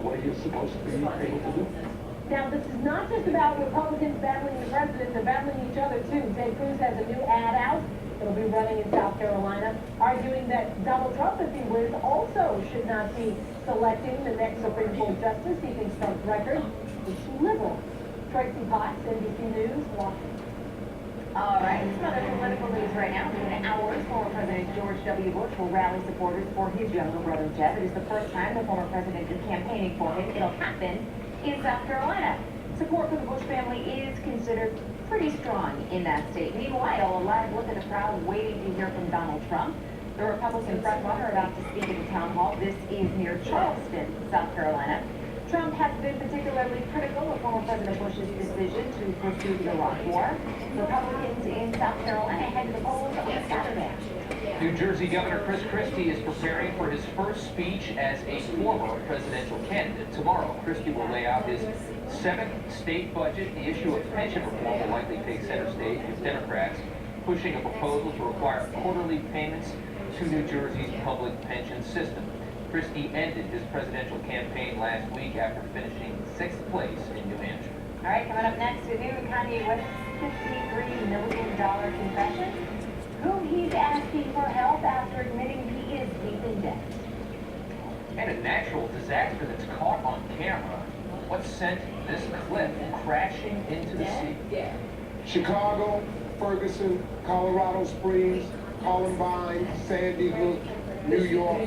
what he is supposed to be able to do. Now, this is not just about Republicans battling the president, they're battling each other too. Ted Cruz has a new ad out. It'll be running in South Carolina, arguing that Donald Trump, if he wins, also should not be selecting the next Supreme Court justice. He thinks Trump's record is too liberal. Tracy Potts, NBC News, Washington. All right, some other political news right now. Within hours, former President George W. Bush will rally supporters for his younger brother, Jeb. It is the first time the former president is campaigning for him. It'll happen in South Carolina. Support for the Bush family is considered pretty strong in that state. Meanwhile, a live look at the crowd waiting to hear from Donald Trump. The Republican frontrunner about to speak at the town hall. This is near Charleston, South Carolina. Trump has been particularly critical of former President Bush's decision to pursue the Iraq War. Republicans in South Carolina head to the polls on Saturday. New Jersey Governor Chris Christie is preparing for his first speech as a former presidential candidate. Tomorrow, Christie will lay out his seventh state budget. The issue of pension reform will likely take center stage, with Democrats pushing a proposal to require quarterly payments to New Jersey's public pension system. Christie ended his presidential campaign last week after finishing 6th place in New Hampshire. All right, coming up next, a new Kanye West's $53 million confession. Whom he's asking for help after admitting he is deep in debt. And a natural disaster that's caught on camera. What sent this cliff crashing into the sea? Chicago, Ferguson, Colorado Springs, Columbine, Sandy Hook, New York,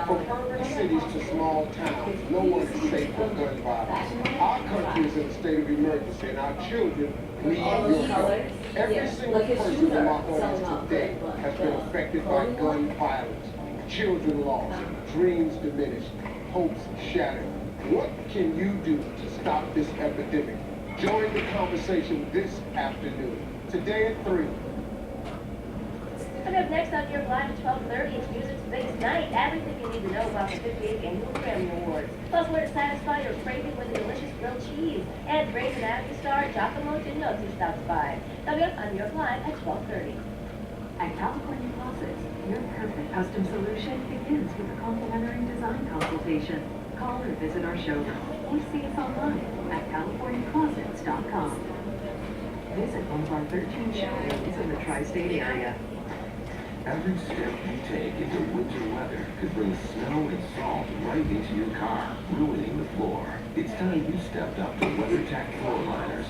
from urban cities to small towns, no one is safe from gun violence. Our country is in a state of emergency, and our children need your help. Every single person in my audience today has been affected by gun violence. Children lost, dreams diminished, hopes shattered. What can you do to stop this epidemic? Join the conversation this afternoon, today at 3. Coming up next on Your Live at 12:30, it's Music's Biggest Night. Everything you need to know about the 58th Annual Grammy Awards. Plus, where to satisfy your craving with delicious grilled cheese. And Grey's Anatomy star Giacomo Ginotti stops by. Coming up on Your Live at 12:30. At California Closets, your perfect custom solution begins with a complimentary design consultation. Call or visit our showroom or see us online at californiaclosets.com. Visit one of our 13 showrooms in the tri-state area. Every step you take into winter weather could bring snow and salt right into your car, ruining the floor. It's time you stepped up to WeatherTech floor liners.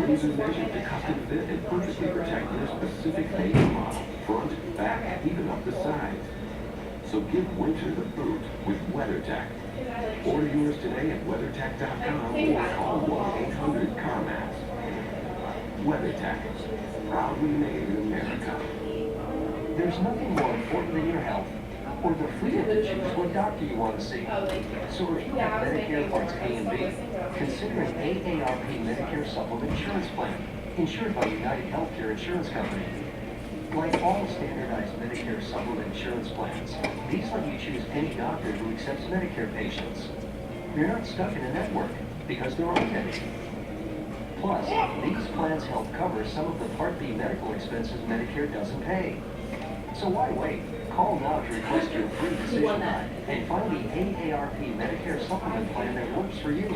Laser measured to custom fit and perfectly protect your specific make model, front, back, even up the sides. So give winter the boot with WeatherTech. Order yours today at WeatherTech.com or call 1-800-CarMax. WeatherTech, proudly made in America. There's nothing more important than your health or the freedom to choose what doctor you want to see. So if you have Medicare Parts A and B, consider an AARP Medicare Supplement Insurance Plan, insured by United Healthcare Insurance Company. Like all standardized Medicare Supplement insurance plans, these let you choose any doctor who accepts Medicare patients. You're not stuck in a network, because there aren't any. Plus, these plans help cover some of the Part B medical expenses Medicare doesn't pay. So why wait? Call now to request your free decision guide and find the AARP Medicare Supplement Plan that works for you.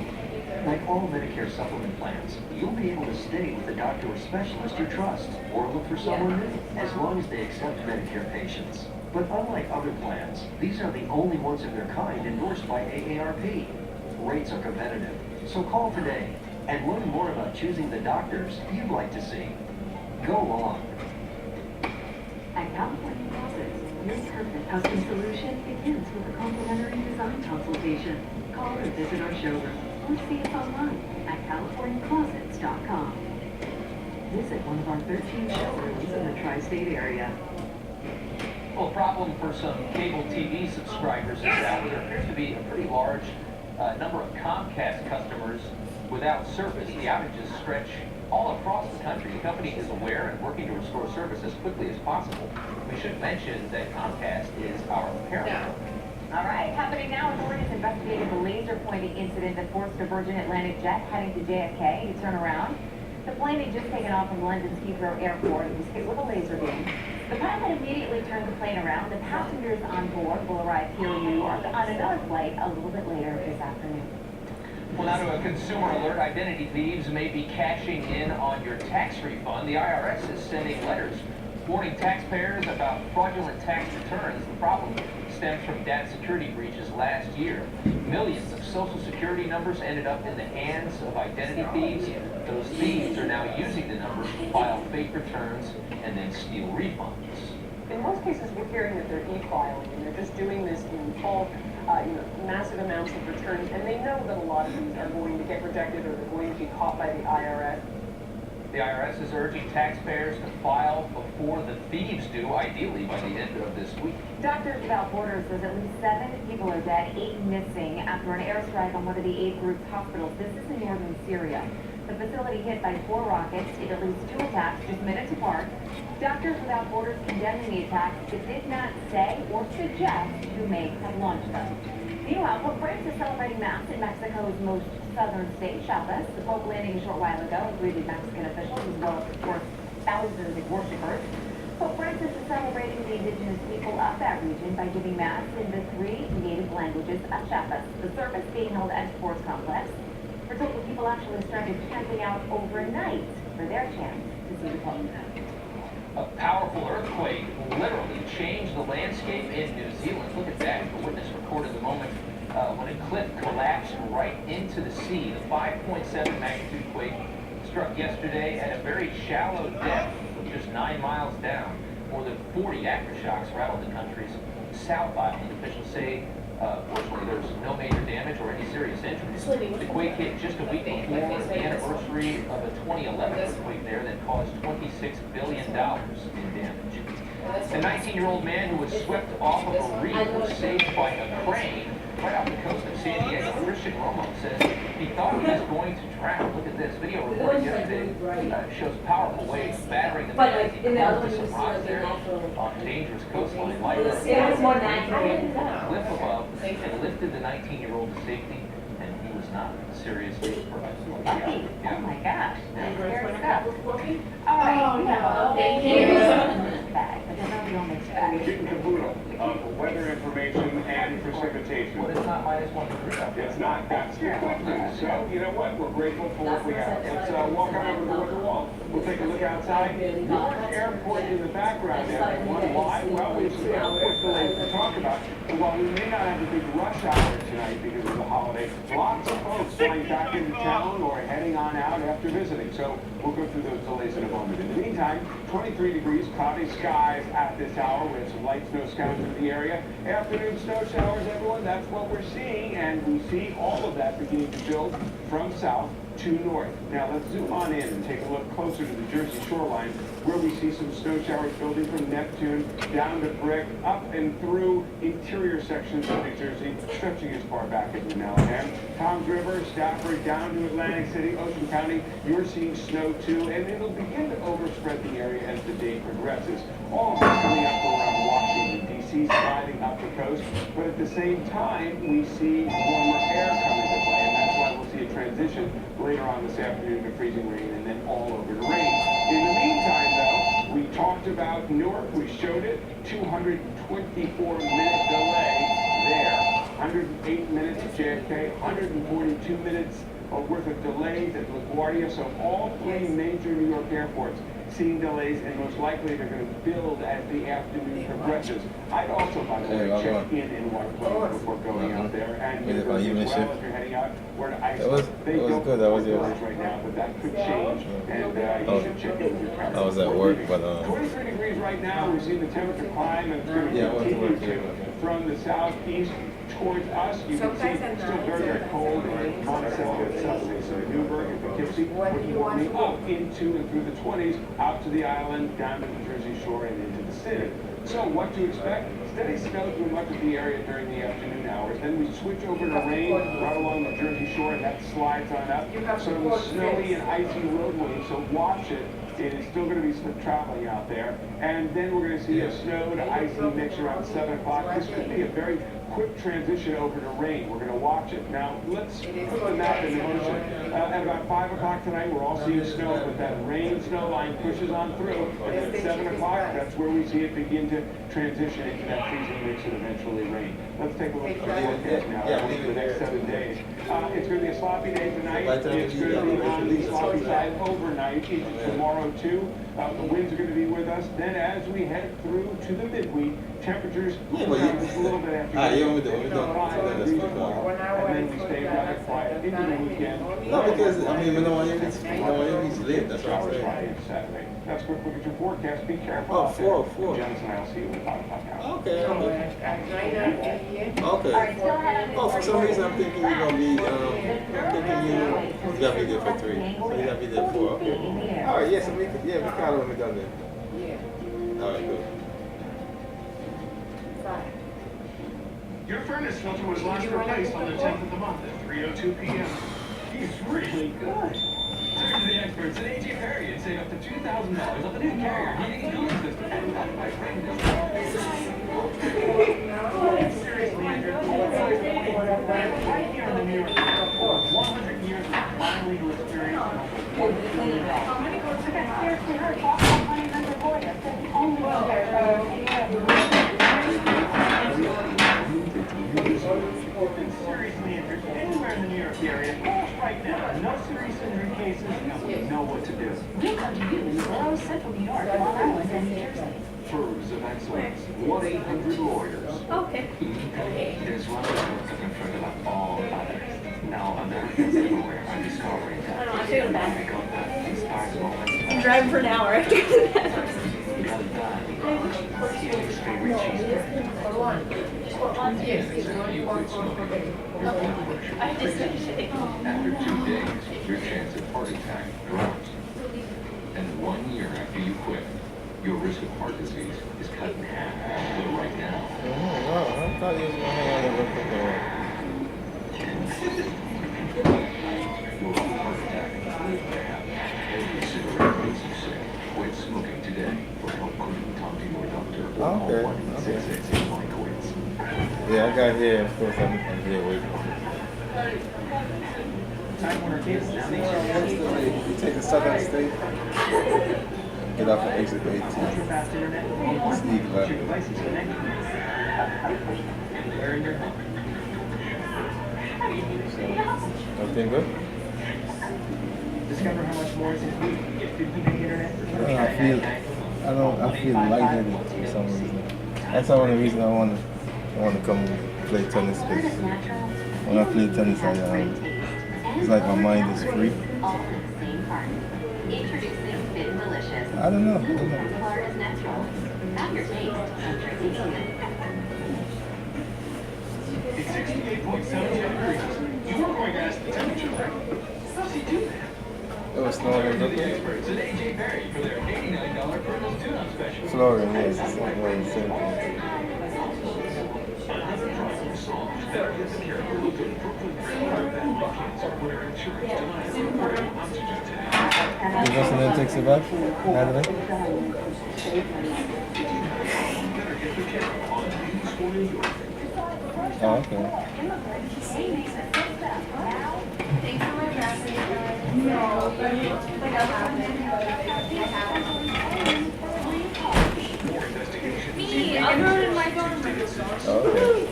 Like all Medicare Supplement plans, you'll be able to stay with the doctor or specialist you trust, or look for someone new, as long as they accept Medicare patients. But unlike other plans, these are the only ones of their kind endorsed by AARP. Rates are competitive, so call today and learn more about choosing the doctors you'd like to see. Go on. At California Closets, your perfect custom solution begins with a complimentary design consultation. Call or visit our showroom or see us online at californiaclosets.com. Visit one of our 13 showrooms in the tri-state area. Well, a problem for some cable TV subscribers is that there appears to be a pretty large number of Comcast customers without service. The outages stretch all across the country. The company is aware and working to restore service as quickly as possible. We should mention that Comcast is our parent. All right, happening now, authorities investigating the laser pointing incident that forced a Virgin Atlantic jet heading to JFK to turn around. The plane had just taken off from London's Heathrow Airport. It was hit with a laser beam. The pilot immediately turned the plane around. The passengers on board will arrive here in New York on another flight a little bit later this afternoon. Well, now to a consumer alert, identity thieves may be cashing in on your tax refund. The IRS is sending letters warning taxpayers about fraudulent tax returns. The problem stems from data security breaches last year. Millions of Social Security numbers ended up in the hands of identity thieves. Those thieves are now using the numbers to file fake returns and then steal refunds. In most cases, we're hearing that they're e-filing, and they're just doing this in bulk, massive amounts of returns, and they know that a lot of these are going to get rejected or they're going to be caught by the IRS. The IRS is urging taxpayers to file before the thieves do, ideally by the end of this week. Doctors Without Borders says at least 7 people are dead, 8 missing after an airstrike on one of the aid group's hospitals. This is in northern Syria. The facility hit by 4 rockets in at least 2 attacks just minutes apart. Doctors Without Borders condemning the attacks, but did not say or suggest who may have launched them. Meanwhile, Pope Francis celebrating Mass in Mexico's most southern state, Chiapas. The Pope landing a short while ago and greeted Mexican officials as well as, of course, thousands of worshipers. Pope Francis is celebrating the indigenous people of that region by giving Mass in the 3 native languages of Chiapas. The service being held at a sports complex. We're told the people actually started camping out overnight for their chance to see the Pope. A powerful earthquake literally changed the landscape in New Zealand. Look at that. The witness recorded the moment when a cliff collapsed right into the sea. The 5.7 magnitude quake struck yesterday at a very shallow depth of just 9 miles down. More than 40 aftershocks rattled the country's South Island. Officials say, fortunately, there's no major damage or any serious injuries. The quake hit just a week before the anniversary of a 2011 earthquake there that caused $26 billion in damage. A 19-year-old man who was swept off of a reef was saved by a crane right off the coast of San Diego. Christian Romo says he thought he was going to drown. Look at this video reported yesterday. Shows powerful waves battering the man as he close to some rocks there on a dangerous coastline. Lifeguards cliff above and lifted the 19-year-old to safety, and he was not seriously hurt. Oh my gosh, that's scary stuff. All right, we have a mixed bag, but there's no real mixed bag. Getting caboodle of weather information and precipitation. Well, it's not -1 degree up there. It's not. That's the question. So, you know what? We're grateful for what we have. Let's walk on over to the weather wall. We'll take a look outside. Newark Airport in the background there. Why? Well, we have some airport delays to talk about. And while we may not have a big rush hour tonight because of the holiday, lots of folks flying back into town or heading on out after visiting. So we'll go through those delays in a moment. In the meantime, 23 degrees, cloudy skies at this hour. We have some light snow scattered through the area. Afternoon snow showers, everyone. That's what we're seeing. And we see all of that beginning to build from south to north. Now let's zoom on in and take a look closer to the Jersey shoreline where we see some snow showers building from Neptune down to Brick, up and through interior sections of New Jersey, stretching as far back as Manalapan. Tom's River, Stafford, down to Atlantic City, Ocean County, you're seeing snow too, and it'll begin to overspread the area as the day progresses. All of this coming up around Washington, D.C., sliding up the coast, but at the same time, we see warmer air come into play, and that's why we'll see a transition later on this afternoon to freezing rain and then all over to rain. In the meantime, though, we talked about Newark. We showed it. 224-minute delay there. 108 minutes at JFK. 142 minutes worth of delays at LaGuardia. So all 3 major New York airports seeing delays, and most likely they're going to build as the afternoon progresses. I'd also, by the way, check in one place before going out there. And as well, if you're heading out, we're to Iceland. They don't good. That was yours right now, but that could change, and you should check in with your parents. I was at work, but 23 degrees right now. We've seen the temperature climb, and it's going to continue from the southeast towards us. You can see it's still very, very cold in Monticello, Sussex, Newburgh, and Poughkeepsie. We're warming up into and through the 20s, out to the island, down to the Jersey Shore, and into the city. So what to expect? Steady snow through much of the area during the afternoon hours. Then we switch over to rain right along the Jersey Shore, and that slides on up. Some snowy and icy roadways, so watch it. It is still going to be some traveling out there. And then we're going to see a snow to icy mix around 7 o'clock. This could be a very quick transition over to rain. We're going to watch it. Now, let's put the map in motion. At about 5 o'clock tonight, we're all seeing snow, but that rain snow line pushes on through. And at 7 o'clock, that's where we see it begin to transition into that freezing mix and eventually rain. Let's take a look at the forecast now for the next 7 days. It's going to be a sloppy day tonight. It's going to be on the sloppy side overnight into tomorrow, too. The winds are going to be with us. Then as we head through to the midweek, temperatures cool down just a little bit after Ah, yeah, we do. 5 degrees tomorrow. And then we stay rather quiet into the weekend. No, because, I mean, we don't want you to leave. That's what I'm saying. Friday and Saturday. That's a quick look at your forecast. Be careful. Oh, out there. 4. Janice and I will see you at 5 o'clock hour. Okay. All right, still Okay. ahead on Oh, for some reason I'm thinking you're gonna be, I'm thinking you gotta be there for 3. So you gotta be there 4. Okay. All right, yeah, so we kind of want to done there. Yeah. All right, good. Your furnace filter was last replaced on the 10th of the month at 3:02 p.m. He's really good. Turn to the experts at AJ Perry and save up to $2,000 on the new Carrier heating and cooling system. Seriously, Andrew, right here in the New York Airport, 100 years of bilingual experience. Seriously, Andrew, anywhere in the New York area, right now, no serious injury cases, and we know what to do. We come to you in Borough, Central New York, Long Island, and New Jersey. Firms of excellence. 1-800-Lawyers. Okay. There's one that's concerned about all others. Now, Americans everywhere are discovering that. I don't know, I feel bad. Because that inspires moments. I'm driving for an hour after that. Well done. His favorite cheeseburger. I just finished it. After 2 days, your chance of heart attack drops. And 1 year after you quit, your risk of heart disease is cut in half. But right now, Oh, wow. I thought you was gonna hang on there real quick. your heart attack may happen. Every cigarette makes you sick. Quit smoking today. For help, talk to your doctor. Or call Okay, 1-866-8-QUITS. Yeah, I got here. Of course, I'm here waiting. Time Warner Cable now makes you You take the Southern State, get off at exit 18. ultra-fast internet. Sneak left. Your device is connected. Where in your home? So, everything good? Discover how much more is included. Get 50 meg internet for I feel lightheaded for some reason. That's one of the reasons I want to come play tennis. Because when I play tennis, it's like my mind is free. All in the same carton. Introducing Fit and Delicious. I don't know. Florida's natural. Have your taste. It's 68.7 degrees. You were going to ask the temperature, right? How's he do that? It was Florida. The experts at AJ Perry for their $89 Colonel's Tune-Up Special. Florida, yes. It's like one of the same thing. You got some that takes it back? Oh, okay. Oh, okay.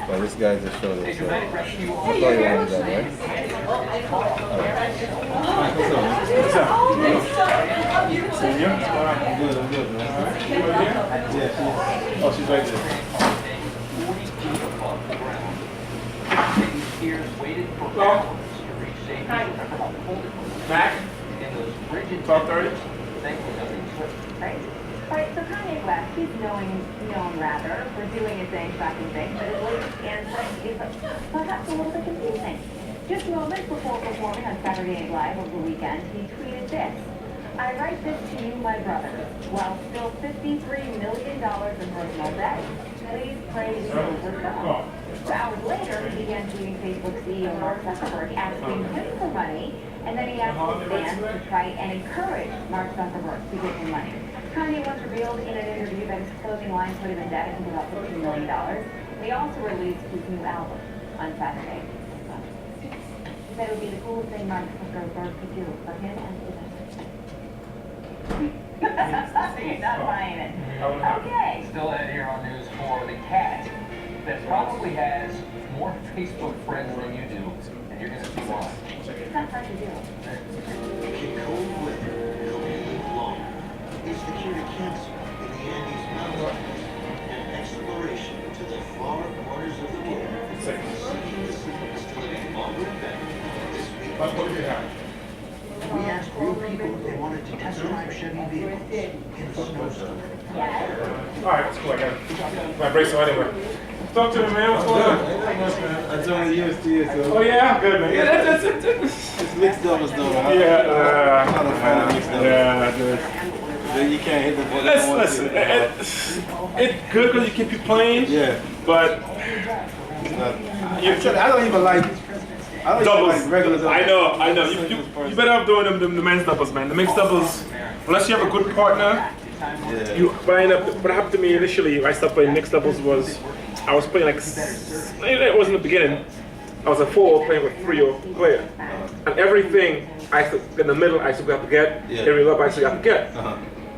Well, this guy just showed us. So. I thought you wanted that, right? What's up? I'm good, man. All right. Yeah, oh, she's right there. 40 feet above the ground. Skiers waited for hours to reach safety. Remember how cold it was? Mac? In those frigid 12:30? Thankfully, nothing slipped. Right? All right, so Kanye West, he's known rather for doing his thing, shocking things, but his latest answer is perhaps a little bit confusing. Just moments before performing on Saturday Night Live over the weekend, he tweeted this: "I write this to you, my brothers, while still $53 million in personal debt. Please pray we overcome." So hours later, he began tweeting Facebook CEO Mark Zuckerberg asking him for money, and then he asked his fans to try and encourage Mark Zuckerberg to give him money. Kanye once revealed in an interview that his closing line put him in debt, I think about $15 million. He also released his new album on Saturday. He said it would be the coolest thing Mark Zuckerberg could do for him and his You're not buying it. Okay. Still ahead here on News 4, the cat that probably has more Facebook friends than you do, and you're going to see why. It's not hard to do. In cold weather, they'll live longer. It's the cure to cancer in the Andes Mountains. An exploration to the far corners of the world. Seeking the secrets to living longer and better. This week, we asked real people if they wanted to test drive Chevy vehicles in a snowstorm. Alright, that's cool. I got my brace on anyway. Talk to me, man. What's going on? That's only years to you, so. Oh, yeah, I'm good, man. Yeah, It's mixed doubles, though. yeah, I'm not a fan of mixed doubles. yeah, dude. Then you can't hit the ball. Listen, it's good because you keep playing. Yeah. But It's not. I don't even like. I don't doubles. even like regular doubles. I know. You better off doing the men's doubles, man. The mixed doubles, unless you have a good partner. Yeah. What happened to me initially when I started playing mixed doubles was I was playing like, it wasn't the beginning. I was a 4 playing with 3 player. And everything I used to, in the middle I used to have to get, every love I used to have to get.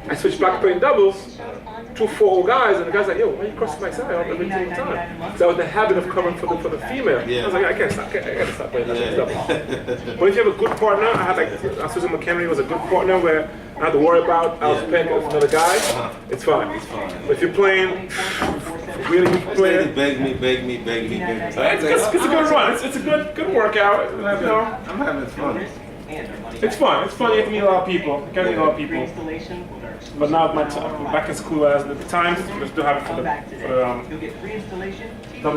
I switched back to playing doubles, 2 4 guys, and the guy's like, yo, why are you crossing my side every single time? So I was in the habit of covering for the female. I was like, I gotta stop playing doubles. But if you have a good partner, I had like, Susan McHenry was a good partner where I had to worry about, I was playing with another guy, it's fine. But if you're playing, really good player. Beg me. It's a good run. It's a good workout. You know, I'm having fun. it's fun. It's fun. You have to meet a lot of people. You can meet a lot of people. But now back in school, as at the time, we still have it for the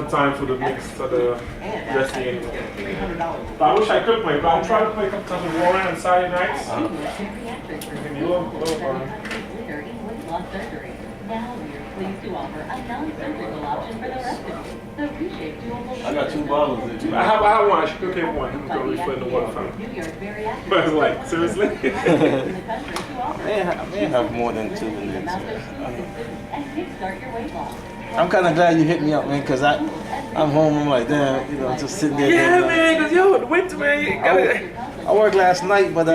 time for the mix, for the wrestling anymore. But I wish I could play. But I'm trying to play a couple times with Warren on Saturday nights. Give me a little Now we are pleased to offer a non-surgical option for the rest of you. The Reshape Doable. I got 2 bottles there. I have one. I should cook one. I'm going to refill in the water fountain. New York very active. But it's like, seriously? I may have more than 2 in there. And kickstart your weight loss. I'm kind of glad you hit me up, man, because I'm home. I'm like, damn, you know, just sitting there. Yeah, man, because yo, the winter, man, you gotta... I worked last night, but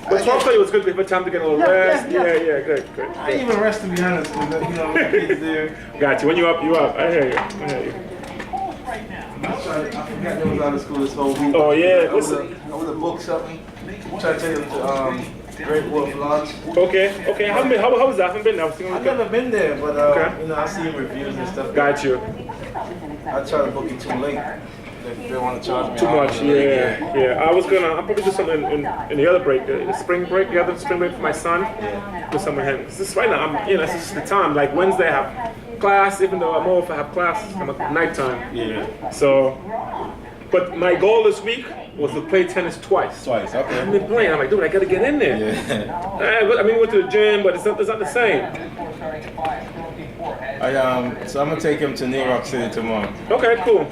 But 12:30 was good. We had time to get a little rest. Yeah, good. I didn't even rest, to be honest, because, you know, the kids there. Got you. When you up, you up. I hear you. I forgot they was out of school this whole week. Oh, yeah. I would have booked something. I'm trying to take them to Great Wolf Lodge. Okay. How was that? I haven't been there. I've never been there, but you know, I see reviews and stuff. Got you. I try to book it too late. If they want to charge me Too much, yeah. I'll probably do something in the other break, the spring break, the other spring break for my son. Do something with him. This right now, it's just the time. Like Wednesday, I have class. Even though I'm off, I have class. I'm at nighttime. Yeah. So, but my goal this week was to play tennis twice. Okay. I've been playing. I'm like, dude, I gotta get in there. Yeah. I mean, went to the gym, but it's not the same. So I'm gonna take him to New York City tomorrow. Okay, cool.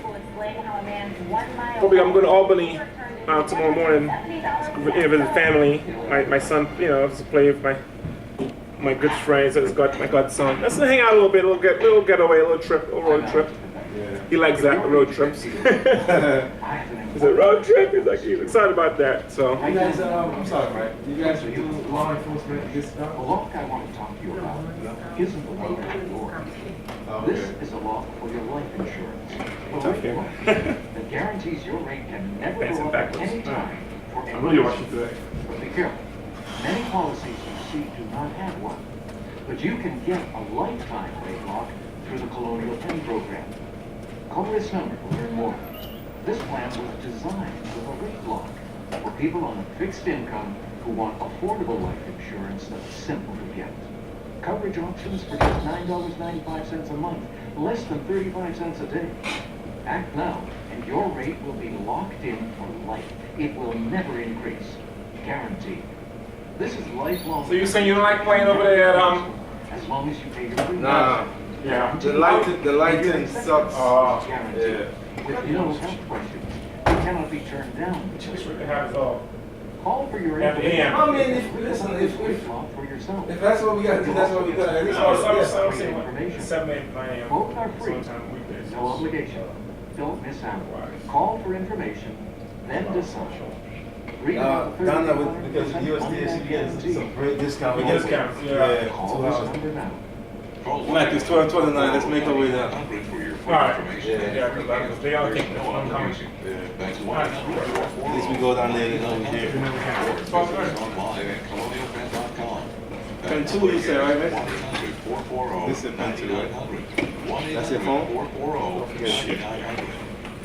Probably I'm going to Albany tomorrow morning. Visit family. My son, to play with my good friends and my godson. Let's hang out a little bit, little getaway, a little road trip. Yeah. He likes that, road trips. He's a road trip. He's excited about that. So. You guys, I'm sorry, right? You guys do law enforcement this stuff? The law I want to talk to you about isn't the law for yours. This is a law for your life insurance. That guarantees your rate can never go up at any time for any I'm really watching today. But be careful. Many policies you see do not have one. But you can get a lifetime rate lock through the Colonial Penn program. Call this number to learn more. This plan was designed with a rate lock for people on a fixed income who want affordable life insurance that's simple to get. Coverage options for just $9.95 a month, less than 35 cents a day. Act now, and your rate will be locked in for life. It will never increase. Guaranteed. This is lifelong. So you're saying you don't like playing over there at As long as you pay your premium. Nah. Yeah. The lighting sucks. Guaranteed. With no health questions. It cannot be turned down. Just what they have is all. Call for your At the information. AM. I mean, if listen, For yourself. if that's what we got to do, that's what we got. At least I was yeah. saying Information. 7, 8, 9 a.m. Both are free. Sometime weekdays. No obligation. Don't miss out. Call for information, then decide. Read about the Donna, 35% because USDA, she gets guarantee. some great discount. We discounts, yeah. Call 2 this hours. number now. Mac, it's 12:29. Let's make our way down. Alright. Yeah, because they all think I'm coming. At least we go down there and over here. Pen 2, you said, right, man? This is pen 2, right? That's your phone? Don't forget it.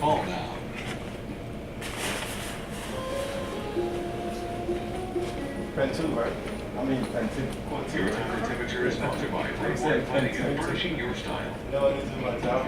Call now. Pen 2, right? I mean, pen 2. Your temperature is brought to you by Freeport Planning and Furnishing Your Style. No, this is my job.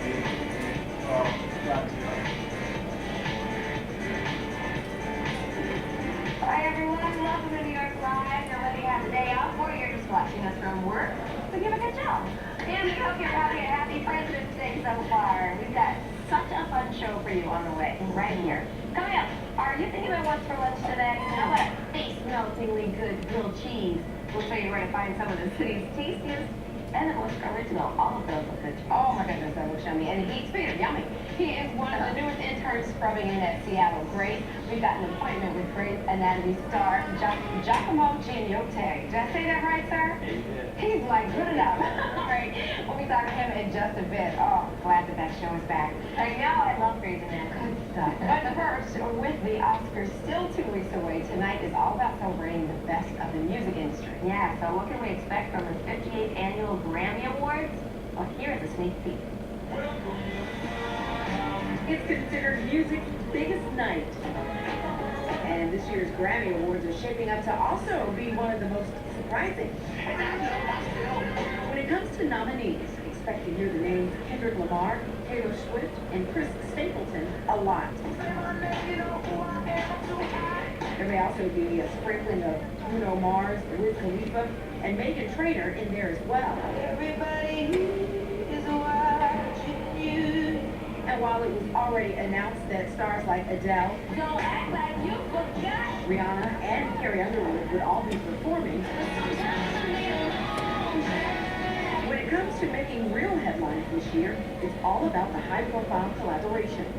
Hi everyone, welcome to New York Live. Now whether you have the day off or you're just watching us from work, so give a good job. And we hope you're having a happy President's Day so far. We've got such a fun show for you on the way, right here. Coming up, are you thinking of what's for lunch today? How about a face-meltingly good grilled cheese? We'll show you where to find some of the city's tastiest and the most original. All of those look good. Oh my goodness, that looks yummy. And he, speaking of yummy, he is one of the newest interns scrubbing in at Seattle. Great. We've got an appointment with Grey's Anatomy star Giacomo Giannotti. Did I say that right, sir? He's like good enough. All right. We'll be talking to him in just a bit. Oh, glad that show is back. I know, I love Grey's Anatomy. Good stuff. But first, with the Oscars still 2 weeks away, tonight is all about celebrating the best of the music industry. Yeah, so what can we expect from the 58th annual Grammy Awards? Well, here's a sneak peek. It's considered music's biggest night. And this year's Grammy Awards are shaping up to also be one of the most surprising. When it comes to nominees, expect to hear the names Kendrick Lamar, Taylor Swift, and Chris Stapleton a lot. There may also be a sprinkling of Bruno Mars, Wiz Khalifa, and Meghan Trainor in there as well. Everybody is watching you. And while it was already announced that stars like Adele, Don't act like you forgot. Rihanna, and Carrie Underwood would all be performing, when it comes to making real headlines this year, it's all about the high-profile collaborations.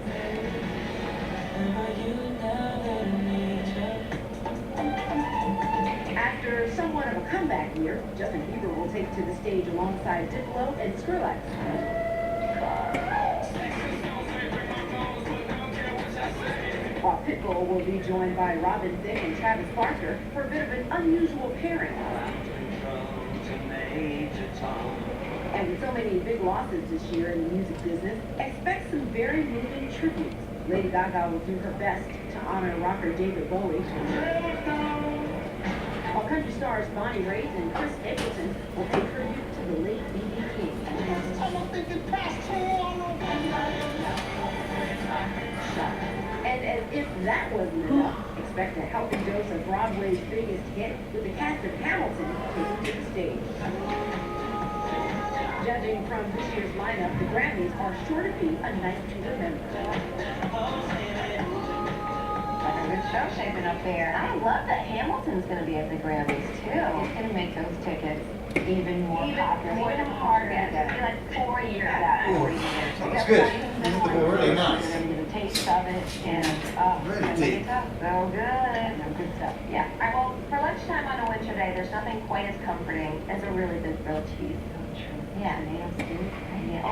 After somewhat of a comeback year, Justin Bieber will take to the stage alongside Diplo and Skrillex. While Pitbull will be joined by Robin Thicke and Travis Barker for a bit of an unusual pairing. And with so many big losses this year in the music business, expect some very moving tributes. Lady Gaga will do her best to honor rocker David Bowie. While country stars Bonnie Raitt and Chris Stapleton will pay tribute to the late B.B. King. And as if that wasn't enough, expect a healthy dose of Broadway's biggest hit with the cast of Hamilton taking to the stage. Judging from this year's lineup, the Grammys are sure to be a night to remember. Like a good show shaping up there. I love that Hamilton's going to be at the Grammys, too. It's going to make those tickets even more popular. Even harder. It's going to be like 4 years out. 4 years. That's good. This is really nice. You're going to get a taste of it, and Really it's deep. so good. No, good stuff. Yeah. All right, well, for lunchtime on a winter day, there's nothing quite as comforting as a really good grilled cheese. Yeah, tomato soup. Yeah. Oh, I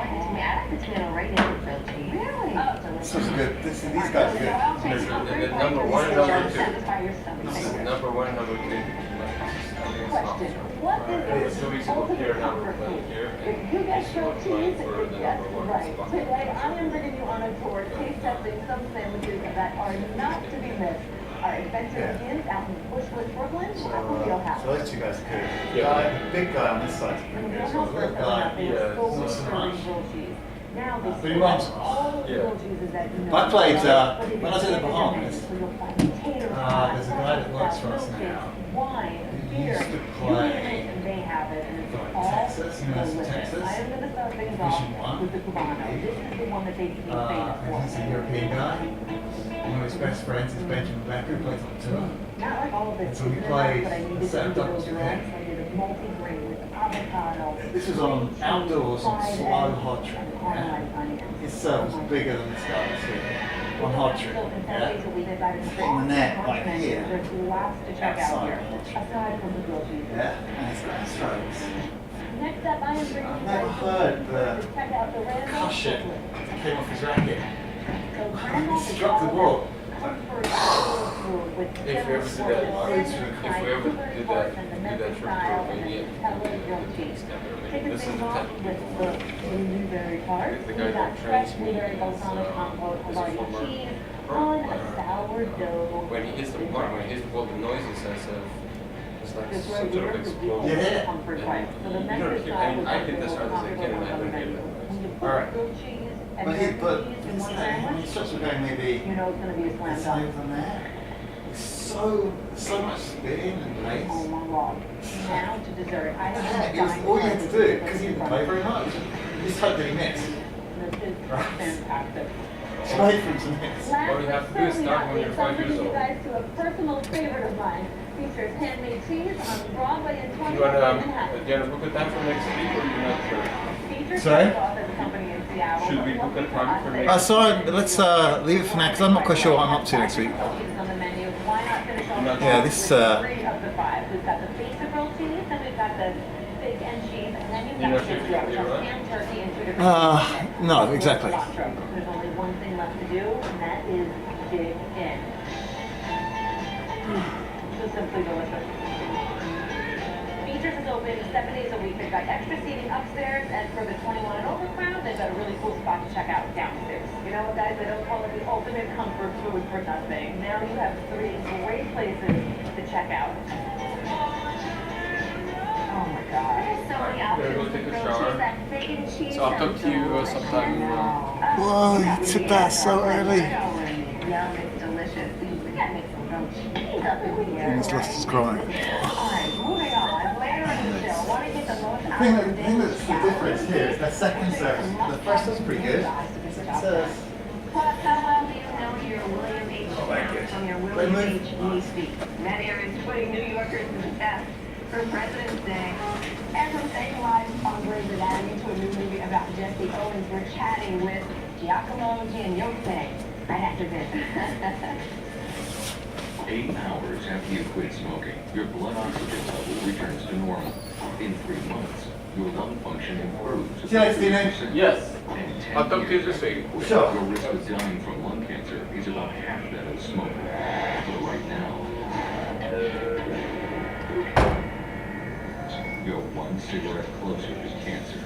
like the tomato right in the grilled cheese. Really? Oh, delicious. This is good. These guys are good. Number one and number two. Satisfy your stomach. This is number one and number two. Question. What is So we the should look here, ultimate number comfort one food? here. If you get grilled cheese, Yes, right. Today, I am bringing you on a tour taste testing some sandwiches that are not to be missed. Our adventure begins out in Bushwick, Brooklyn, at the Wheelhouse. So those two guys are good. Yeah. Big guy on this side's And pretty the good. Wheelhouse first opened up in yeah, full not so serving much. grilled cheese. Now they But he serve runs all the Yeah. grilled cheeses that you know. I played, But if when I was in the you Bahamas, so you'll find potato pie, there's a guy that works for us milkshakes, now. wine, He beer, used to you play name it, and they have it. And it's all Texas, delicious. Texas. I am going to start things off with the Cubano. This is the one that they became famous for. He's a European guy. One of his best friends is Benjamin Becker, who plays on tour. Not like all of it. So we seasoned played enough, but I needed a set to of do doubles those with rolls. him. I did a multi-grain with avocado. This was on outdoors on slow hot trip. Yeah? Caramelized onions. His serve was bigger than the stars here. On hot trip. So in 4 Yeah? days a week, they've got an Hitting the net like here. There's lots to check out Outside here, hot trip. aside from the grilled cheese. Yeah, and it's got strokes. Next up, I am bringing I've you never guys heard to the check out the Randolph cushion booklet. came off his racket. So He Randolph is struck the all ball. about comfort food with If we ever different do that, formulas, if we ever do that, and the do that Memphis trip style, to and Romania, the Nutella grilled cheese. Chicken this is things the off type with the blueberry tart. If the We guy got that fresh trains me blueberry is, balsamic compote, is a Havarti former cheese pro on a player. sourdough. When he hits the ball, when he hits the ball, the noise is as of, it's like This some right sort here of is the explosion. Yeah. comfort type. So the You Memphis don't hear- style is I like think the that's most hard as I popular can, one on the I don't menu. hear When you put Alright. grilled cheese and But American cheese in one sandwich, instructions were going maybe you know it's going to be a slam this dunk. over there. It's so much spin and Oh lace. my lord. Now to dessert. I have Yeah, been it was dying all you for had to this do, because because he it's didn't play very much. You just hope that he missed. This is fantastic. Just wait for him to miss. Last All you have to but do is certainly start not when you're least, I'm 5 years bringing you old. guys to a personal favorite of mine. Features handmade cheese on Broadway and You 20th want in to, Manhattan. do you want to book a time for next week or you're not sure? Features Sorry? started off as a company in Seattle. Should we book a time for next Sorry, let's leave it for now because I'm not quite sure what I'm up to next week. On the menu. Why not finish off Yeah, with this, 3 of the 5? We've got the basic grilled cheese, then we've got the steak and cheese, and then you've You're got not sure the if you're gonna do it? ham turkey and 2 different No, exactly. There's only one thing left to do, and that is dig in. So simply delicious. Features is open 7 days a week. They've got extra seating upstairs, and for the 21 and over crowd, they've got a really cool spot to check out downstairs. You know what, guys? They don't call it the ultimate comfort food for nothing. Now you have 3 great places to check out. Oh my God. There's so many options go with take a grilled shower. cheese, that bacon cheese. So I'll talk to you sounds sometime. Whoa, you took that so early. Yum, it's delicious. We gotta make some grilled cheese up in here. Almost lost his crying. Alright, moving on. Later in the show, want to get the most The out thing, of the thing that's the difference here is the second serve. The first was pretty good. Second serve. Plus, how well do you know your William H. like it. from your They William move. H. Lee speak? That area is putting New Yorkers to the test for President's Day. And from staying live on Grey's Anatomy to a new movie about Jesse Owens, we're chatting with Giacomo Giannotto right after this. 8 hours after you quit smoking, your blood oxygen level returns to normal. In 3 months, your lung function improves. Yeah, it's the name. 50%. Yes. And 10 I'll talk to you years this week. after you quit, Sure. your risk of dying from lung cancer is about half that of a smoker. So right now, you're 1 cigarette closer to cancer.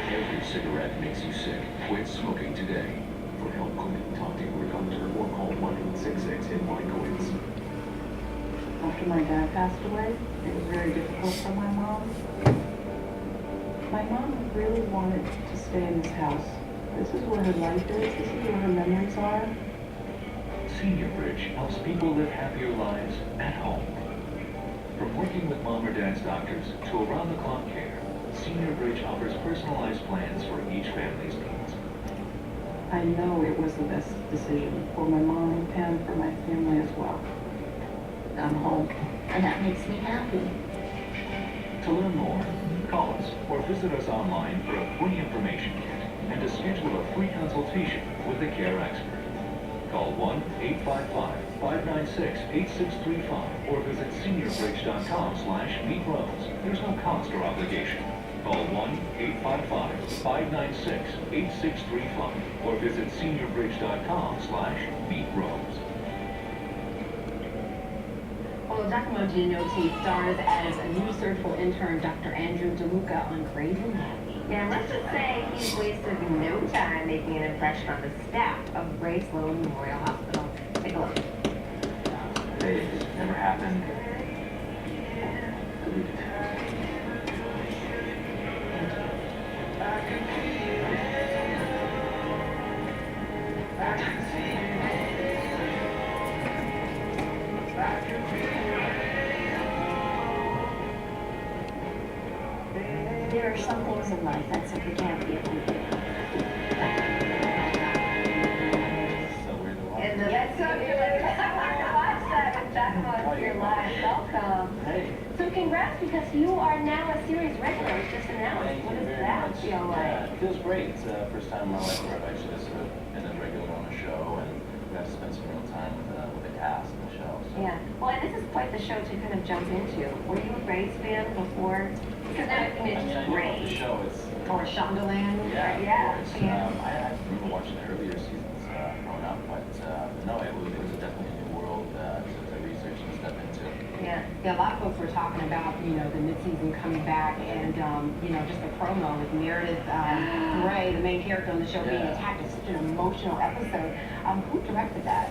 Every cigarette makes you sick. Quit smoking today. For help, talk to your doctor or call 1-866-NY-QUITS. After my dad passed away, it was very difficult for my mom. My mom really wanted to stay in this house. This is where her life is. This is where her memories are. Senior Bridge helps people live happier lives at home. From working with mom or dad's doctors to around-the-clock care, Senior Bridge offers personalized plans for each family's needs. I know it was the best decision for my mom and for my family as well. I'm home, and that makes me happy. To learn more, call us or visit us online for a free information kit and to schedule a free consultation with a care expert. Call 1-855-596-8635 or visit seniorbridge.com/meetrose. There's no cost or obligation. Call 1-855-596-8635 or visit seniorbridge.com/meetrose. Well, Giacomo Giannotto stars as a new surgical intern, Dr. Andrew DeLuca, on Grey's Anatomy. Yeah, let's just say he's wasted no time making an impression on the staff of Gray Sloan Memorial Hospital. Take a look. Hey, this never happened. there are some things in life that simply can't be avoided. Yes, so you're like, watch that and Jack on your live. Welcome. Hey. So congrats, because you are now a series regular. It was just announced. Thank What you does very that much. feel like? Yeah, it feels great. It's the first time in my life where I've actually just been a regular on a show, and we got to spend some real time with the cast and the show. So. Yeah. Well, and this is quite the show to kind of jump into. Were you a Braves fan before? Because everything is just I know great. the show. It's Or Shondaland. yeah, Yeah. of course. I remember watching the earlier seasons growing up, but no, it was definitely a new world to research and step into. Yeah. Yeah, a lot of folks were talking about, you know, the mid-season coming back and, you know, just the promo with Meredith Grey, the main character on the show, being attacked. It's such an emotional episode. Who directed that?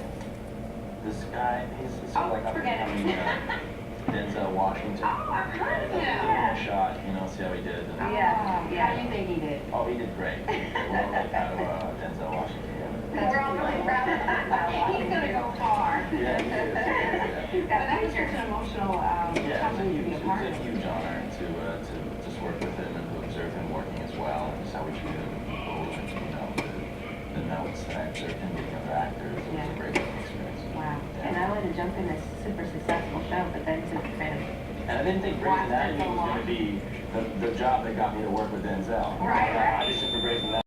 This guy, he's sort of like forget it. up-and-coming Denzel Washington. Oh, I've heard of him. Yeah. Shot, you know, see how he did. And, Yeah. How do you think he did? Oh, he did great. We're all really proud of Denzel Washington. We're all really proud of He's going to go far. Yeah, he is. Yeah. He's But got that was pictures. such an emotional Yeah, company to be a part it's of. a huge honor to just work with him and to observe him working as well, and just how he treated other people, and you know, the notes that I observed him giving other actors. It was a great experience. Wow. And I wanted to jump in this super successful show, but then to kind of And I didn't think Grey's Anatomy was going to be the job that got me to work with Denzel. Right. I just super Grey's Anatomy.